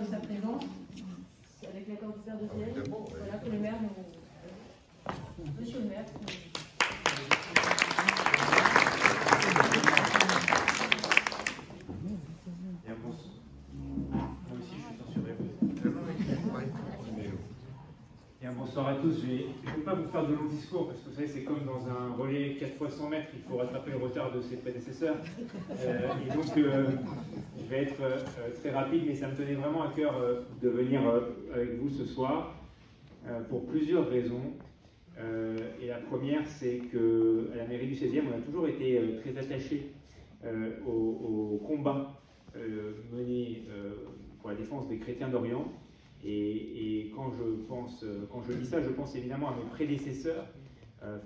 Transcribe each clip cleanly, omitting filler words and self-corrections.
de sa présence, avec l'accord du père de Sienne, voilà, que le maire Monsieur le maire. Moi aussi, je suis censuré. Bonsoir à tous. Je ne vais pas vous faire de longs discours parce que vous savez, c'est comme dans un relais 4 fois 100 mètres, il faut rattraper le retard de ses prédécesseurs. Et donc, je vais être très rapide, mais ça me tenait vraiment à cœur de venir avec vous ce soir pour plusieurs raisons. Et la première, c'est qu'à la mairie du 16e, on a toujours été très attachés au combat mené pour la défense des chrétiens d'Orient. Et quand je dis ça, je pense évidemment à mes prédécesseurs,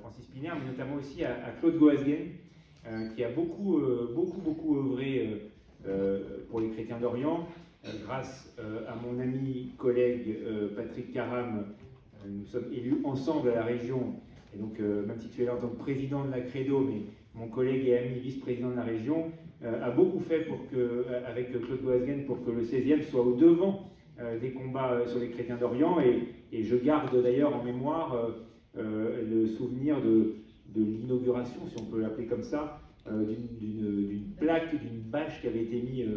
Francis Piner, mais notamment aussi à Claude Goasguen, qui a beaucoup œuvré pour les chrétiens d'Orient. Grâce à mon ami, collègue Patrick Caram, nous sommes élus ensemble à la région, et donc même si tu es là en tant que président de la Credo, mais mon collègue et ami vice-président de la région, a beaucoup fait avec Claude Goasguen pour que le 16e soit au devant des combats sur les chrétiens d'Orient, et je garde d'ailleurs en mémoire le souvenir de l'inauguration, si on peut l'appeler comme ça, d'une plaque, d'une bâche qui avait été mise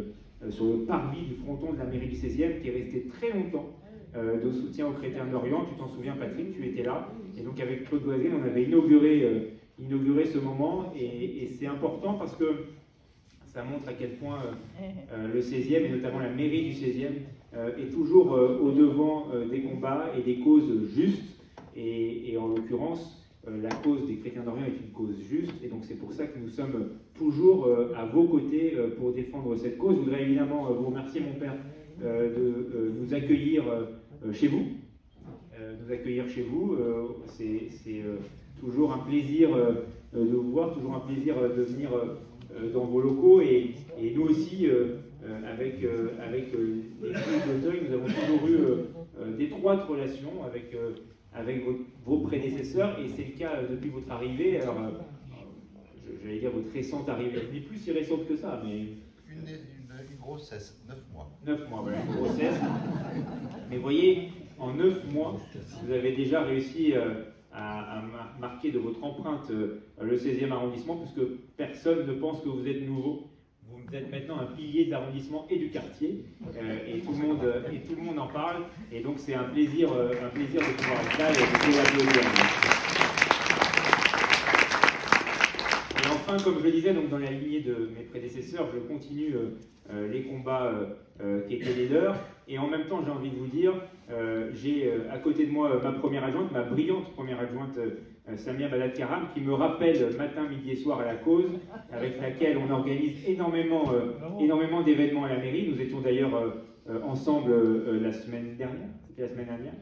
sur le parvis du fronton de la mairie du 16e, qui est resté très longtemps de soutien aux chrétiens d'Orient. Tu t'en souviens, Patrick, tu étais là, et donc avec Claude Goasguen, on avait inauguré ce moment, et c'est important parce que ça montre à quel point le 16e, et notamment la mairie du 16e, est toujours au devant des combats et des causes justes, et en l'occurrence, la cause des chrétiens d'Orient est une cause juste, et donc c'est pour ça que nous sommes toujours à vos côtés pour défendre cette cause. Je voudrais évidemment vous remercier, mon père, de nous accueillir chez vous. C'est toujours un plaisir de vous voir, toujours un plaisir de venir dans vos locaux, et nous aussi, avec l'équipe d'Auteuil, nous avons toujours eu d'étroites relations avec vos prédécesseurs, et c'est le cas depuis votre arrivée. Alors, j'allais dire votre récente arrivée, elle n'est plus si récente que ça, mais... Une grossesse, 9 mois. 9 mois, voilà, une grossesse. Mais vous voyez, en 9 mois, vous avez déjà réussi à marquer de votre empreinte le 16e arrondissement, puisque personne ne pense que vous êtes nouveau. Vous êtes maintenant un pilier de l'arrondissement et du quartier, et tout le monde en parle, et donc c'est un plaisir de pouvoir être là et de vous applaudir. Et enfin, comme je le disais, donc dans la lignée de mes prédécesseurs, je continue les combats qui étaient les leurs, et en même temps, j'ai envie de vous dire, j'ai à côté de moi ma première adjointe, ma brillante première adjointe, Samia Balad-Karam, qui me rappelle matin, midi et soir à la cause, avec laquelle on organise énormément d'événements à la mairie. Nous étions d'ailleurs ensemble la semaine dernière, c'était la semaine dernière,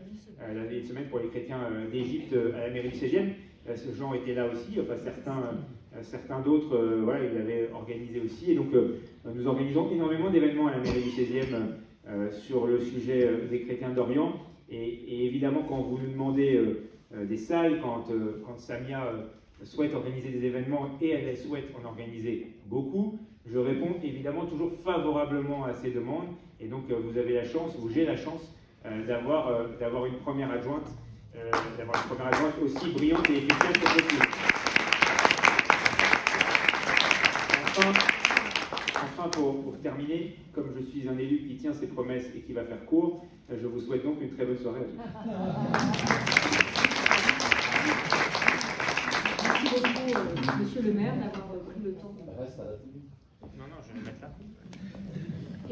une semaine pour les chrétiens d'Égypte à la mairie du 16e. Ce Jean était là aussi, enfin certains d'autres, voilà, ils l'avaient organisé aussi. Et donc nous organisons énormément d'événements à la mairie du 16e sur le sujet des chrétiens d'Orient. Et évidemment, quand vous nous demandez des salles, quand Samia souhaite organiser des événements, et elle souhaite en organiser beaucoup, je réponds évidemment toujours favorablement à ces demandes. Et donc vous avez la chance, ou j'ai la chance, d'avoir une première adjointe aussi brillante et efficace que possible. Enfin, pour terminer, comme je suis un élu qui tient ses promesses et qui va faire court, je vous souhaite donc une très bonne soirée à tous. Merci beaucoup, monsieur le maire, d'avoir pris le temps. Non, je vais le mettre là.